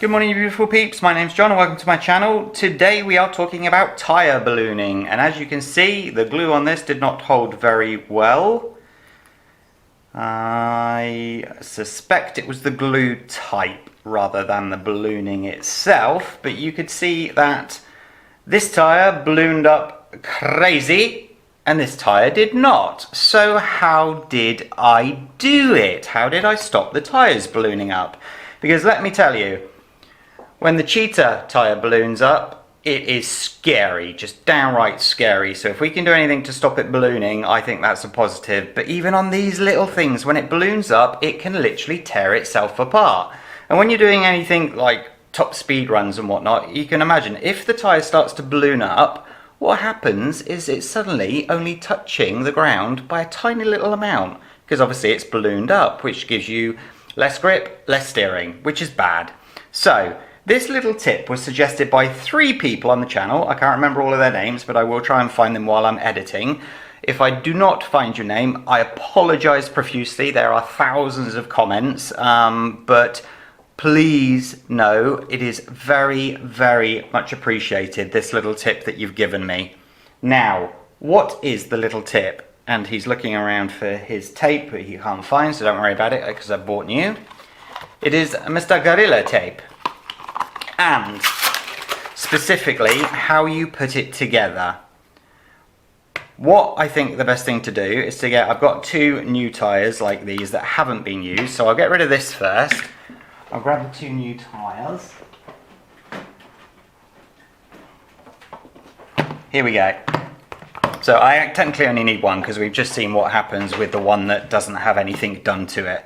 Good morning, you beautiful peeps. My name's John and welcome to my channel. Today we are talking about tyre ballooning, and as you can see the glue on this did not hold very well. I suspect it was the glue type rather than the ballooning itself, but you could see that this tyre ballooned up crazy and this tyre did not. So how did I do it? How did I stop the tyres ballooning up? Because let me tell you, when the cheetah tyre balloons up, it is scary, just downright scary. So if we can do anything to stop it ballooning, I think that's a positive. But even on these little things, when it balloons up, it can literally tear itself apart. And when you're doing anything like top speed runs and whatnot, you can imagine if the tyre starts to balloon up, what happens is it's suddenly only touching the ground by a tiny little amount, because obviously it's ballooned up, which gives you less grip, less steering, which is bad. So this little tip was suggested by 3 people on the channel. I can't remember all of their names, but I will try and find them while I'm editing. If I do not find your name, I apologize profusely. There are thousands of comments, but please know it is very, very much appreciated, this little tip that you've given me. Now, what is the little tip? And he's looking around for his tape, but he can't find, so don't worry about it because I bought new. It is Mr. Gorilla tape. And specifically how you put it together. What I think the best thing to do is to get, I've got 2 new tyres like these that haven't been used, so I'll get rid of this first. I'll grab the 2 new tyres. Here we go. So I technically only need one because we've just seen what happens with the one that doesn't have anything done to it.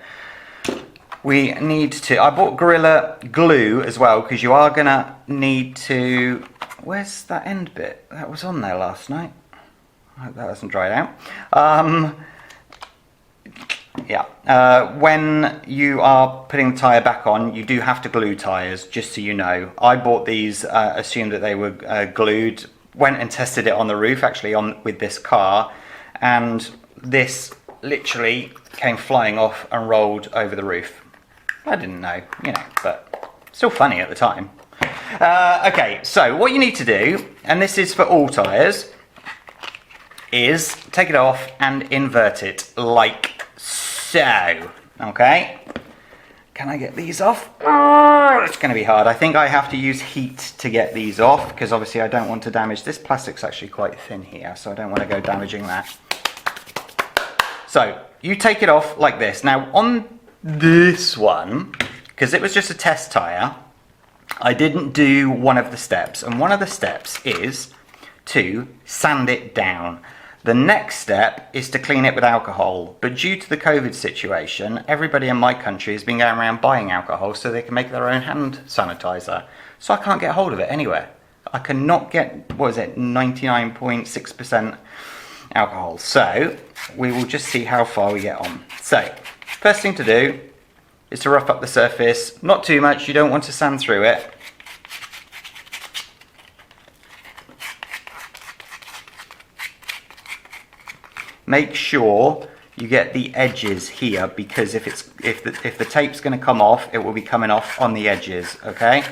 We need to, I bought Gorilla glue as well because you are going to need to, where's that end bit? That was on there last night. I hope that hasn't dried out. When you are putting the tyre back on, you do have to glue tyres, just so you know. I bought these, assumed that they were glued, went and tested it on the roof actually with this car, and this literally came flying off and rolled over the roof. I didn't know, you know, but still funny at the time. Okay, so what you need to do, and this is for all tyres, is take it off and invert it like so. Okay, can I get these off? Oh, it's going to be hard. I think I have to use heat to get these off because obviously I don't want to damage. This plastic's actually quite thin here, so I don't want to go damaging that. So you take it off like this. Now on this one, because it was just a test tyre, I didn't do one of the steps, and one of the steps is to sand it down. The next step is to clean it with alcohol, but due to the COVID situation, everybody in my country has been going around buying alcohol so they can make their own hand sanitizer. So I can't get hold of it anywhere. I cannot get, what is it, 99.6% alcohol. So we will just see how far we get on. So first thing to do is to rough up the surface, not too much, you don't want to sand through it. Make sure you get the edges here, because if the tape's going to come off, it will be coming off on the edges, okay?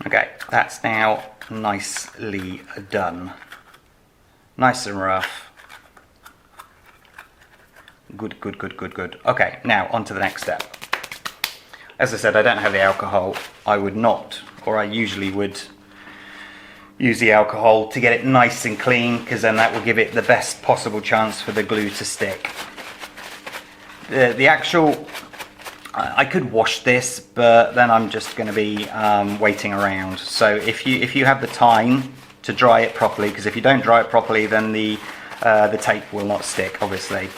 Okay, that's now nicely done. Nice and rough. Good, good, good, good, good. Okay, now on to the next step. As I said, I don't have the alcohol. I would not, or I usually would use the alcohol to get it nice and clean, because then that will give it the best possible chance for the glue to stick. The actual, I could wash this, but then I'm just going to be waiting around. So if you have the time to dry it properly, because if you don't dry it properly, then the tape will not stick, obviously.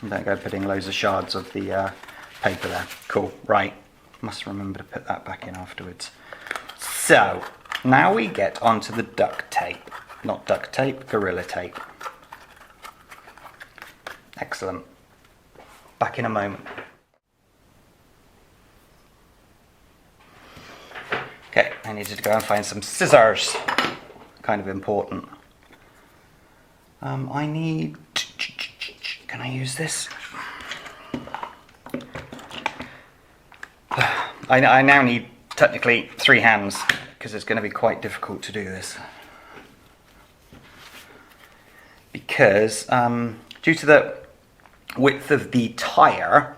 Don't go putting loads of shards of the paper there. Cool, right. Must remember to put that back in afterwards. So now we get onto the duct tape. Not duct tape, Gorilla tape. Excellent. Back in a moment. Okay, I needed to go and find some scissors. Kind of important. I need... Can I use this? I now need technically 3 hands because it's going to be quite difficult to do this. Because due to the width of the tyre,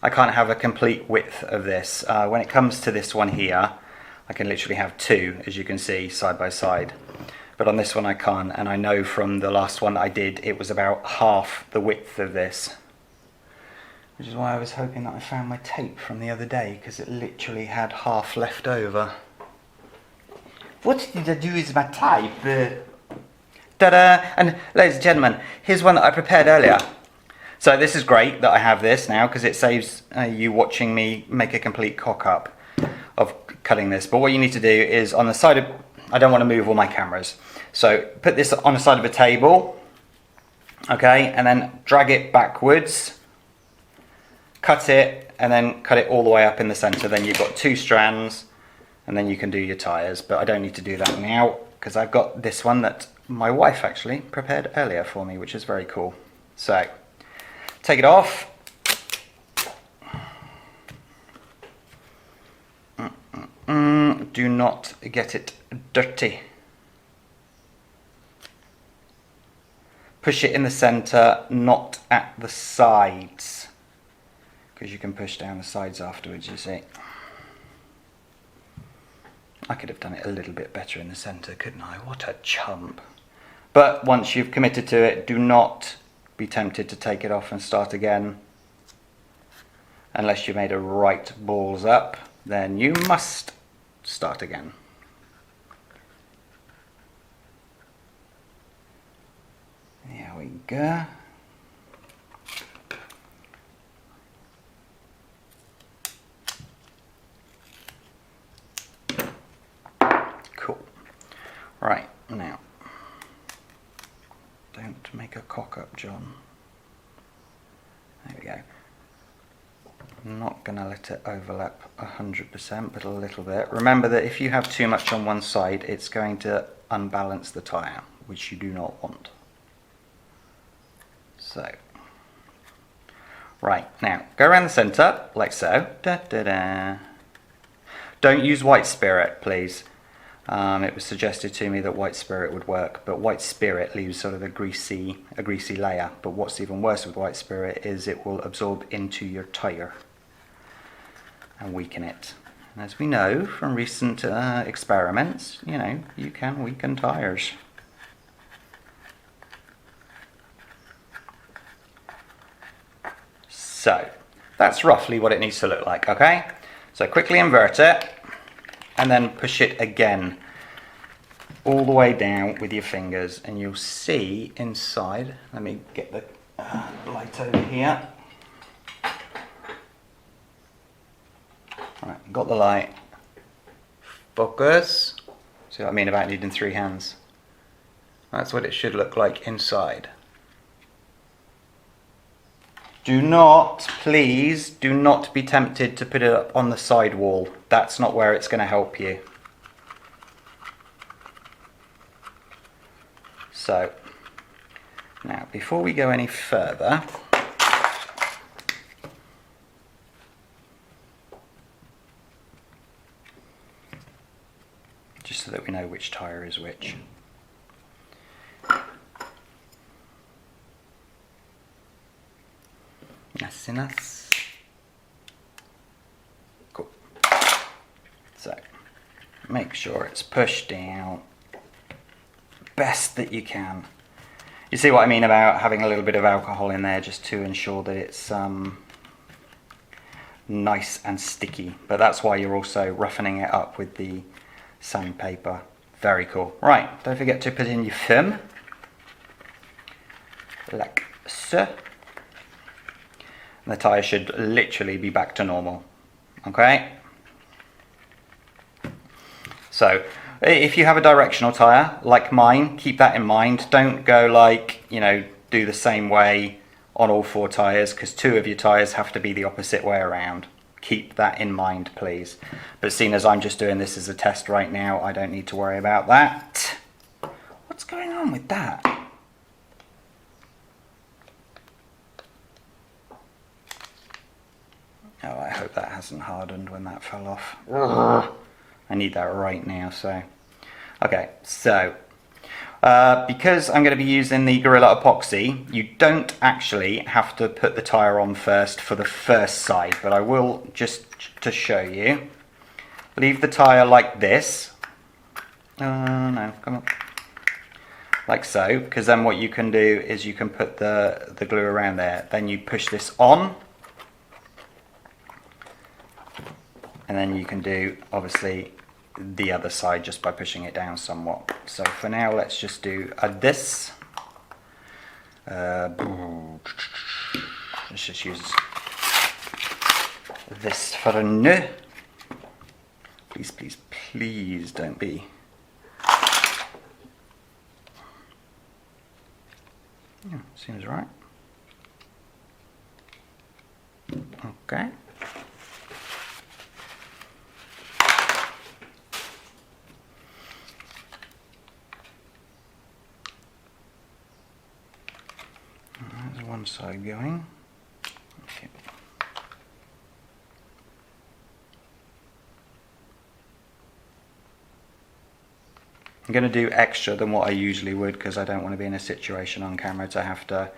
I can't have a complete width of this. When it comes to this one here, I can literally have 2, as you can see, side by side. But on this one I can't, and I know from the last one that I did, it was about half the width of this. Which is why I was hoping that I found my tape from the other day, because it literally had half left over. What did I do with my tape? Ta-da! And ladies and gentlemen, here's one that I prepared earlier. So this is great that I have this now, because it saves you watching me make a complete cock-up of cutting this. But what you need to do is on the side of... I don't want to move all my cameras. So put this on the side of a table, okay, and then drag it backwards, cut it, and then cut it all the way up in the center. Then you've got 2 strands, and then you can do your tyres. But I don't need to do that now, because I've got this one that my wife actually prepared earlier for me, which is very cool. So take it off. Do not get it dirty. Push it in the center, not at the sides, because you can push down the sides afterwards, you see. I could have done it a little bit better in the center, couldn't I? What a chump. But once you've committed to it, do not be tempted to take it off and start again. Unless you made a right balls up, then you must start again. There we go. Cool. Right, now, don't make a cock up, John. There we go. I'm not going to let it overlap 100%, but a little bit. Remember that if you have too much on one side, it's going to unbalance the tyre, which you do not want. So, right, now, go around the centre, like so. Da, da, da. Don't use white spirit, please. It was suggested to me that white spirit would work, but white spirit leaves sort of a greasy layer. But what's even worse with white spirit is it will absorb into your tyre and weaken it. And as we know from recent experiments, you know, you can weaken tyres. So, that's roughly what it needs to look like, okay? So quickly invert it, and then push it again, all the way down with your fingers, and you'll see inside, let me get the light over here. Right, got the light. Focus. See what I mean about needing 3 hands? That's what it should look like inside. Do not, please, do not be tempted to put it up on the side wall. That's not where it's going to help you. So, now before we go any further, just so that we know which tyre is which. Nice. Cool. So, make sure it's pushed down best that you can. You see what I mean about having a little bit of alcohol in there just to ensure that it's nice and sticky. But that's why you're also roughening it up with the sandpaper. Very cool. Right, don't forget to put in your film. Like so. And the tyre should literally be back to normal. Okay? So, if you have a directional tyre, like mine, keep that in mind. Don't go like, you know, do the same way on all 4 tyres, because 2 of your tyres have to be the opposite way around. keep that in mind, please. But seeing as I'm just doing this as a test right now, I don't need to worry about that. What's going on with that? Oh, I hope that hasn't hardened when that fell off. I need that right now, so. Okay, so because I'm going to be using the Gorilla Epoxy, you don't actually have to put the tyre on first for the first side, but I will just to show you. Leave the tyre like this. No, come on. Like so, because then what you can do is you can put the glue around there. Then you push this on. And then you can do, obviously, the other side just by pushing it down somewhat. So for now, let's just do this. Let's just use this for now. Please, please, please don't be. Yeah, seems right. Okay. There's one side going. Okay. I'm going to do extra than what I usually would because I don't want to be in a situation on camera to have to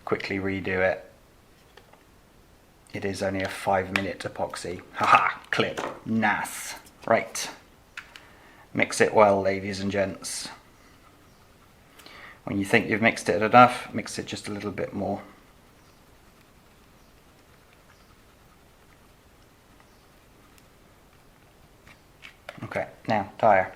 quickly redo it. It is only a 5-minute epoxy. Haha, clip. Nice. Right. Mix it well, ladies and gents. When you think you've mixed it enough, mix it just a little bit more. Okay, now tyre.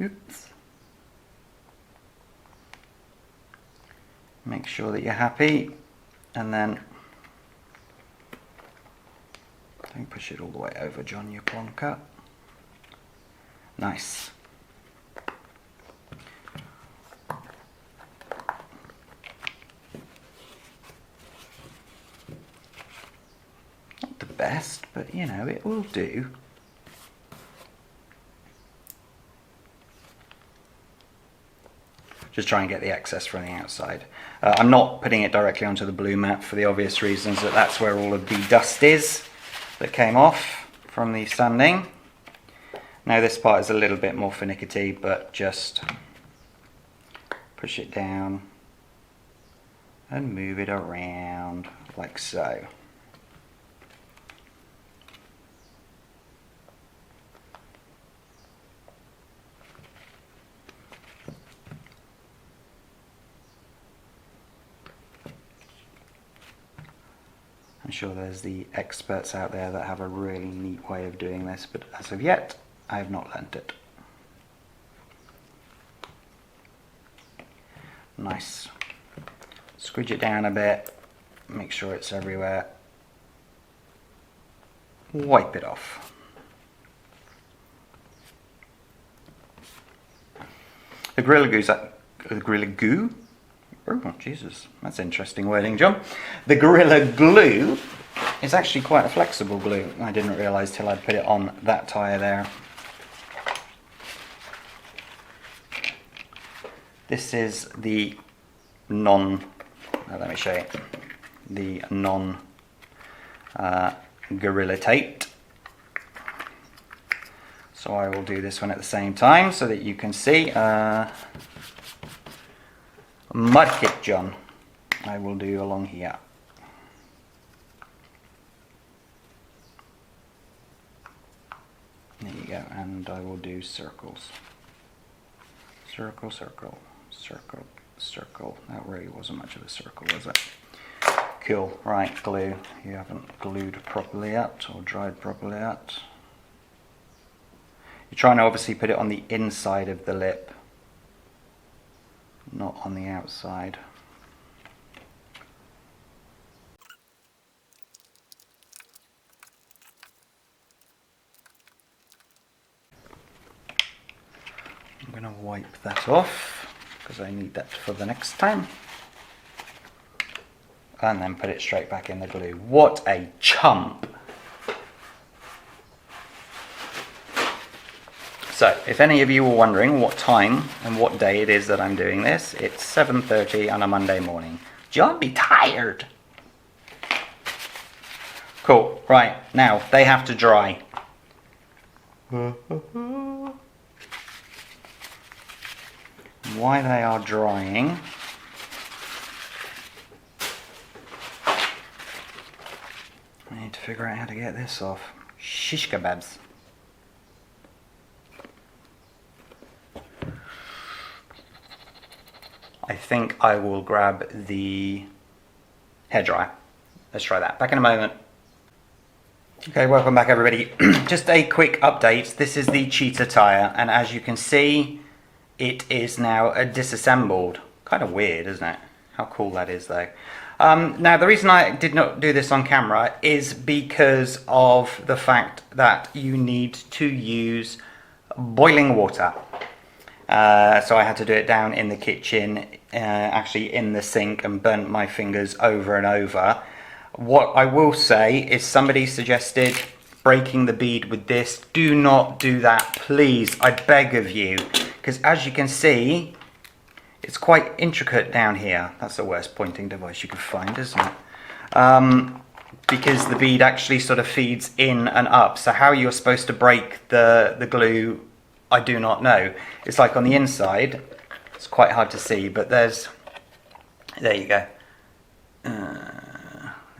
Oops. Make sure that you're happy, and then don't push it all the way over, John, you plonker. Nice. Not the best, but you know, it will do. Just try and get the excess from the outside. I'm not putting it directly onto the blue mat for the obvious reasons that that's where all of the dust is that came off from the sanding. Now this part is a little bit more finicky, but just push it down and move it around like so. I'm sure there's the experts out there that have a really neat way of doing this, but as of yet, I have not learnt it. Nice. Squidge it down a bit, make sure it's everywhere. Wipe it off. The Gorilla Glue, oh, Jesus, that's interesting wording, John. The Gorilla Glue is actually quite a flexible glue. I didn't realise till I'd put it on that tyre there. This is the let me show you, the Gorilla Tape. So I will do this one at the same time so that you can see. Mark it, John. I will do along here. There you go, and I will do circles. Circle, circle, circle, circle. That really wasn't much of a circle, was it? Cool. Right, glue. You haven't glued properly yet or dried properly yet. You're trying to obviously put it on the inside of the lip, not on the outside. wipe that off because I need that for the next time. And then put it straight back in the glue. What a chump! So, if any of you were wondering what time and what day it is that I'm doing this, it's 7:30 on a Monday morning. John, be tired! Cool, right, now they have to dry. While they are drying, I need to figure out how to get this off. Shish kebabs. I think I will grab the hairdryer. Let's try that. Back in a moment. Okay, welcome back everybody. Just a quick update. This is the cheetah tyre, and as you can see, it is now disassembled. Kind of weird, isn't it? How cool that is though. Now the reason I did not do this on camera is because of the fact that you need to use boiling water. So I had to do it down in the kitchen, actually in the sink, and burnt my fingers over and over. What I will say is somebody suggested breaking the bead with this. Do not do that, please. I beg of you. Because as you can see, it's quite intricate down here. That's the worst pointing device you could find, isn't it? Because the bead actually sort of feeds in and up. So how you're supposed to break the glue, I do not know. It's like on the inside, it's quite hard to see, but there you go.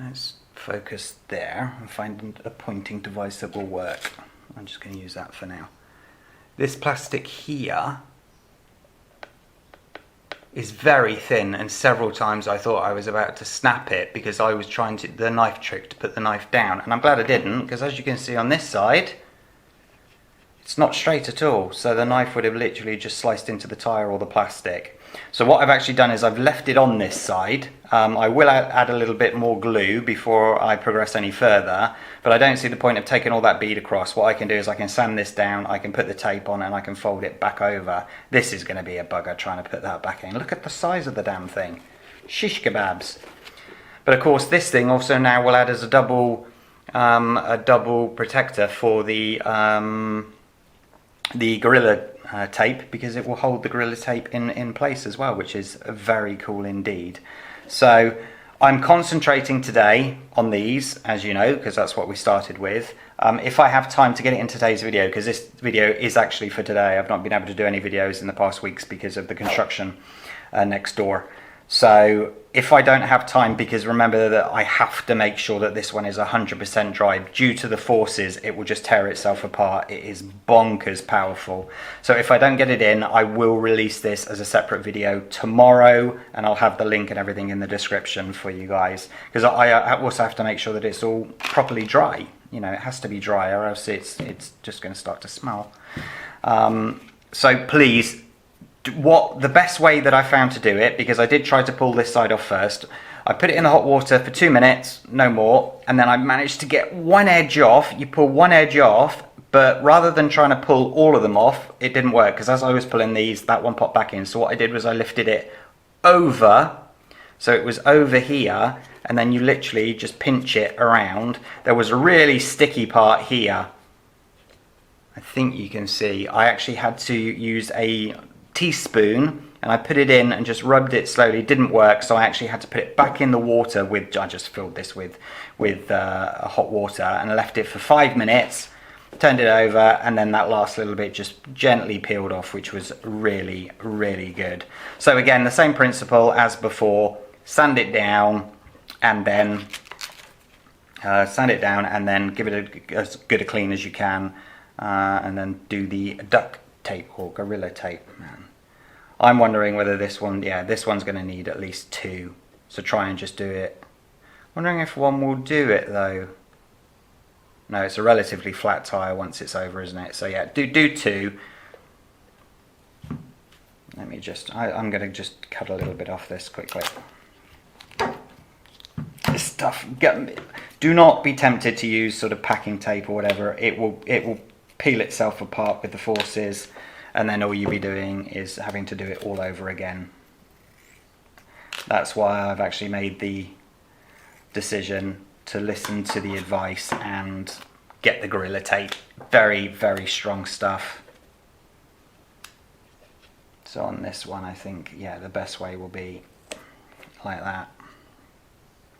Let's focus there and find a pointing device that will work. I'm just going to use that for now. This plastic here is very thin, and several times I thought I was about to snap it because I was trying the knife trick to put the knife down, and I'm glad I didn't, because as you can see on this side, it's not straight at all, so the knife would have literally just sliced into the tyre or the plastic. So what I've actually done is I've left it on this side. I will add a little bit more glue before I progress any further, but I don't see the point of taking all that bead across. What I can do is I can sand this down, I can put the tape on, and I can fold it back over. This is going to be a bugger trying to put that back in. Look at the size of the damn thing. Shish kebabs. But of course this thing also now will add as a double protector for the Gorilla tape, because it will hold the Gorilla tape in place as well, which is very cool indeed. So I'm concentrating today on these, as you know, because that's what we started with. If I have time to get it in today's video, because this video is actually for today. I've not been able to do any videos in the past weeks because of the construction next door. So if I don't have time, because remember that I have to make sure that this one is 100% dry, due to the forces it will just tear itself apart. It is bonkers powerful. So if I don't get it in, I will release this as a separate video tomorrow, and I'll have the link and everything in the description for you guys, because I also have to make sure that it's all properly dry. You know, it has to be dry, or else it's just going to start to smell. So please, the best way that I found to do it, because I did try to pull this side off first, I put it in the hot water for 2 minutes, no more, and then I managed to get one edge off. You pull one edge off, but rather than trying to pull all of them off, it didn't work, because as I was pulling these, that one popped back in. So what I did was I lifted it over, so it was over here, and then you literally just pinch it around. There was a really sticky part here. I think you can see. I actually had to use a teaspoon, and I put it in and just rubbed it slowly. It didn't work, so I actually had to put it back in the water with, I just filled this with hot water and left it for 5 minutes, turned it over, and then that last little bit just gently peeled off, which was really, really good. So again, the same principle as before, sand it down and then give it as good a clean as you can, and then do the duct tape or Gorilla tape. Man, I'm wondering whether this one, yeah, this one's going to need at least 2, so try and just do it. Wondering if one will do it though. No, it's a relatively flat tyre once it's over, isn't it? So yeah, do 2. Let me just, I'm going to just cut a little bit off this quickly. This stuff, do not be tempted to use sort of packing tape or whatever. It will peel itself apart with the forces, and then all you'll be doing is having to do it all over again. That's why I've actually made the decision to listen to the advice and get the Gorilla Tape. Very, very strong stuff. So on this one, I think, yeah, the best way will be like that.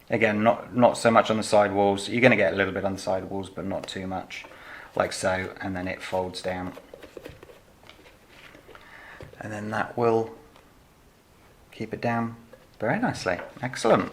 Again, not so much on the side walls. You're going to get a little bit on the side walls, but not too much, like so, and then it folds down. And then that will keep it down very nicely. Excellent.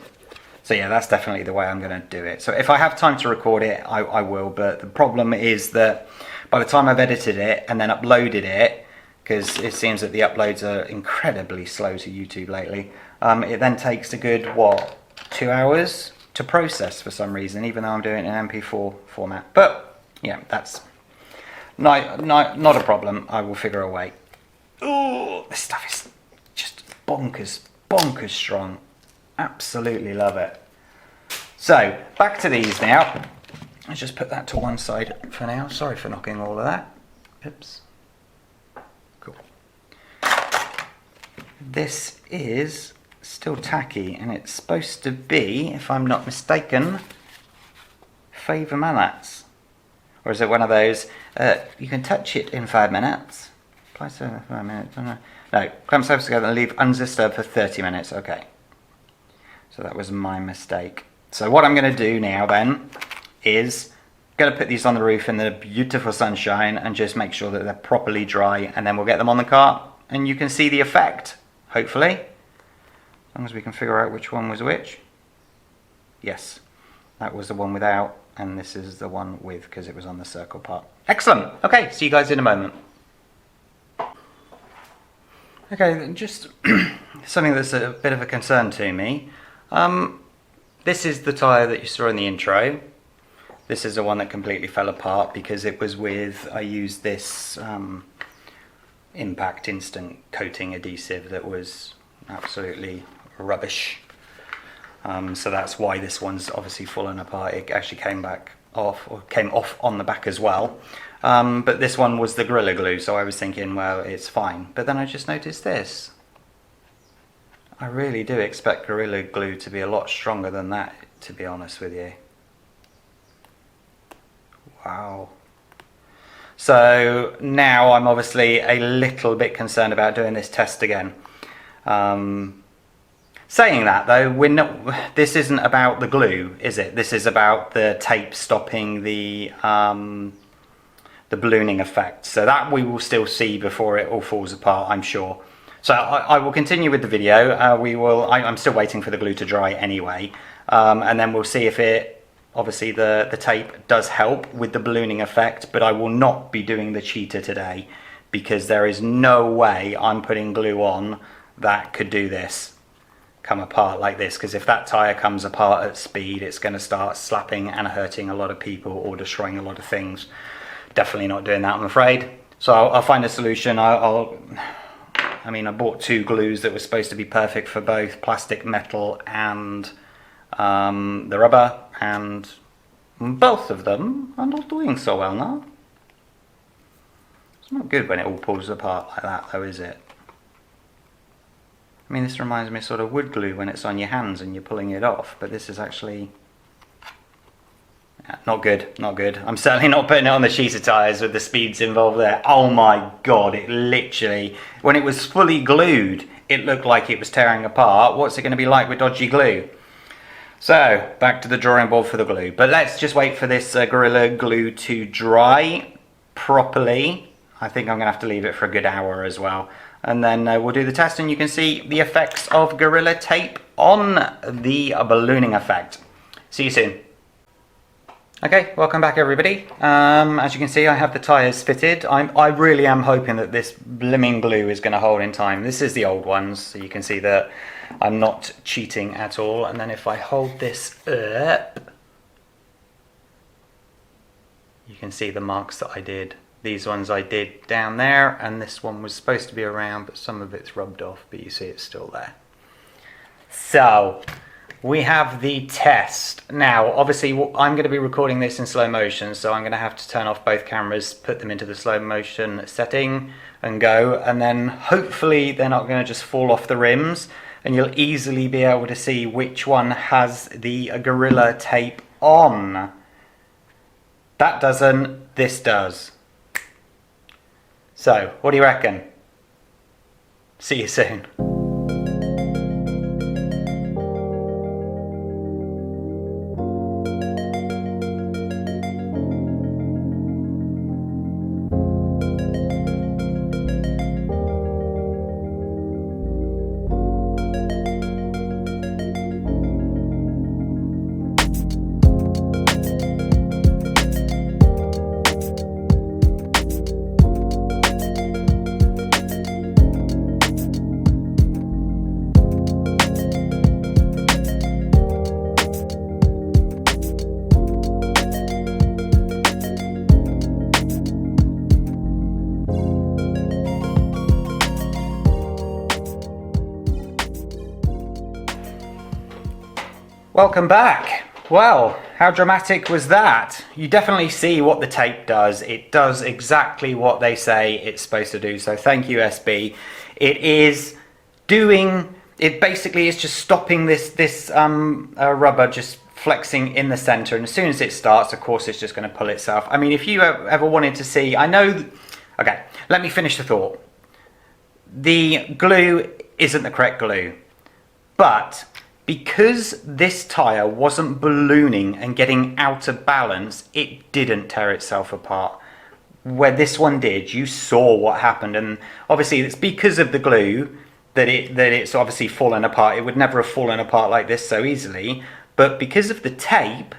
So yeah, that's definitely the way I'm going to do it. So if I have time to record it, I will, but the problem is that by the time I've edited it and then uploaded it, because it seems that the uploads are incredibly slow to YouTube lately, it then takes a good, what, 2 hours to process for some reason, even though I'm doing it in MP4 format. But yeah, that's not a problem. I will figure a way. Oh, this stuff is just bonkers strong. Absolutely love it. So back to these now. Let's just put that to one side for now. Sorry for knocking all of that. Oops. Cool. This is still tacky, and it's supposed to be, if I'm not mistaken, Favour Mallets. Or is it one of those, you can touch it in 5 minutes. Apply to 5 minutes. No, clamp surface together and leave undisturbed for 30 minutes. Okay. So that was my mistake. So what I'm going to do now then is going to put these on the roof in the beautiful sunshine and just make sure that they're properly dry, and then we'll get them on the cart and you can see the effect, hopefully. As long as we can figure out which one was which. Yes, that was the one without, and this is the one with, because it was on the circle part. Excellent. Okay, see you guys in a moment. Okay, just something that's a bit of a concern to me. This is the tyre that you saw in the intro. This is the one that completely fell apart because it was with, I used this impact instant coating adhesive that was absolutely rubbish. So that's why this one's obviously fallen apart. It actually came off on the back as well. But this one was the Gorilla Glue, so I was thinking, well, it's fine. But then I just noticed this. I really do expect Gorilla Glue to be a lot stronger than that, to be honest with you. Wow. So now I'm obviously a little bit concerned about doing this test again. Saying that though, this isn't about the glue, is it? This is about the tape stopping the ballooning effect. So that we will still see before it all falls apart, I'm sure. So I will continue with the video. I'm still waiting for the glue to dry anyway, and then we'll see if it, obviously the tape does help with the ballooning effect, but I will not be doing the cheater today because there is no way I'm putting glue on that could do this, come apart like this, because if that tyre comes apart at speed, it's going to start slapping and hurting a lot of people or destroying a lot of things. Definitely not doing that, I'm afraid. So I'll find a solution. I mean, I bought 2 glues that were supposed to be perfect for both plastic, metal, and the rubber, and both of them are not doing so well now. It's not good when it all pulls apart like that, though, is it? I mean, this reminds me sort of wood glue when it's on your hands and you're pulling it off, but this is actually... not good, not good. I'm certainly not putting it on the cheater tyres with the speeds involved there. Oh my god, it literally, when it was fully glued, it looked like it was tearing apart. What's it going to be like with dodgy glue? So, back to the drawing board for the glue. But let's just wait for this Gorilla Glue to dry properly. I think I'm going to have to leave it for a good hour as well. And then we'll do the test and you can see the effects of Gorilla Tape on the ballooning effect. See you soon. Okay, welcome back everybody. As you can see, I have the tyres fitted. I really am hoping that this blimming glue is going to hold in time. This is the old ones, so you can see that I'm not cheating at all. And then if I hold this up, you can see the marks that I did. These ones I did down there, and this one was supposed to be around, but some of it's rubbed off, but you see it's still there. So, we have the test. Now, obviously, I'm going to be recording this in slow motion, so I'm going to have to turn off both cameras, put them into the slow motion setting and go, and then hopefully they're not going to just fall off the rims, and you'll easily be able to see which one has the Gorilla Tape on. That doesn't, this does. So, what do you reckon? See you soon. Welcome back. Well, how dramatic was that? You definitely see what the tape does. It does exactly what they say it's supposed to do. So thank you, SB. It is doing, it basically is just stopping this rubber just flexing in the center. And as soon as it starts, of course, it's just going to pull itself. I mean, if you ever wanted to see, I know, okay, let me finish the thought. The glue isn't the correct glue, but because this tyre wasn't ballooning and getting out of balance, it didn't tear itself apart. Where this one did, you saw what happened, and obviously it's because of the glue that it's obviously fallen apart. It would never have fallen apart like this so easily, but because of the tape,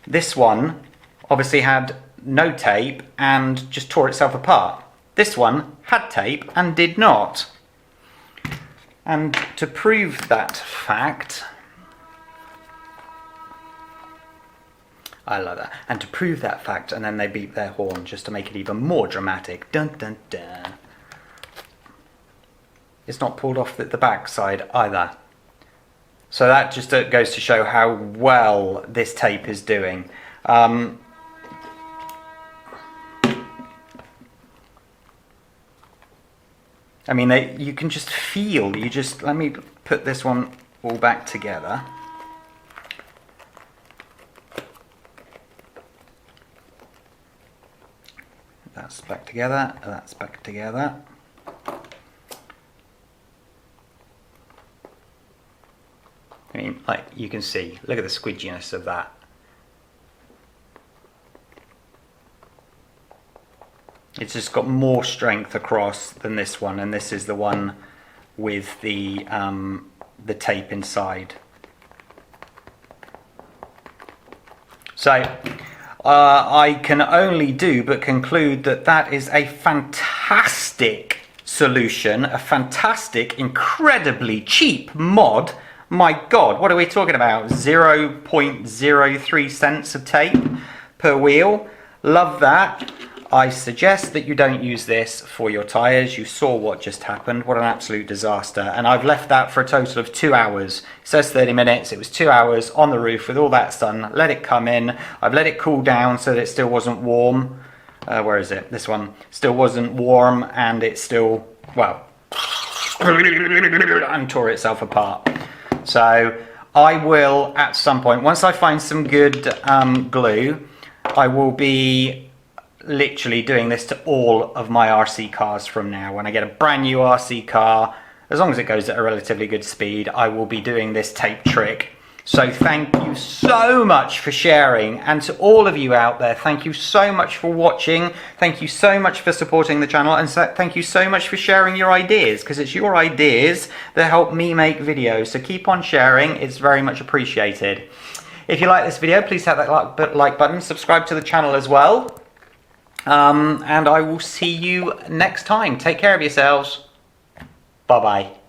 this one obviously had no tape and just tore itself apart. This one had tape and did not. And to prove that fact, I love that. And to prove that fact, and then they beat their horn just to make it even more dramatic. Dun dun dun. It's not pulled off the back side either. So that just goes to show how well this tape is doing. I mean, you can just feel, let me put this one all back together. That's back together, that's back together. I mean, like, you can see, look at the squidginess of that. It's just got more strength across than this one, and this is the one with the tape inside. So I can only do but conclude that that is a fantastic solution, a fantastic, incredibly cheap mod. My God, what are we talking about? 0.03 cents of tape per wheel. Love that. I suggest that you don't use this for your tyres. You saw what just happened. What an absolute disaster. And I've left that for a total of 2 hours. It says 30 minutes. It was 2 hours on the roof with all that sun. Let it come in. I've let it cool down so that it still wasn't warm. Where is it? This one. Still wasn't warm, and it still, well, and tore itself apart. So I will, at some point, once I find some good glue, I will be literally doing this to all of my RC cars from now. When I get a brand new RC car, as long as it goes at a relatively good speed, I will be doing this tape trick. So thank you so much for sharing, and to all of you out there, thank you so much for watching, thank you so much for supporting the channel, and thank you so much for sharing your ideas, because it's your ideas that help me make videos. So keep on sharing, it's very much appreciated. If you like this video, please hit that like button, subscribe to the channel as well. And I will see you next time. Take care of yourselves. Bye-bye.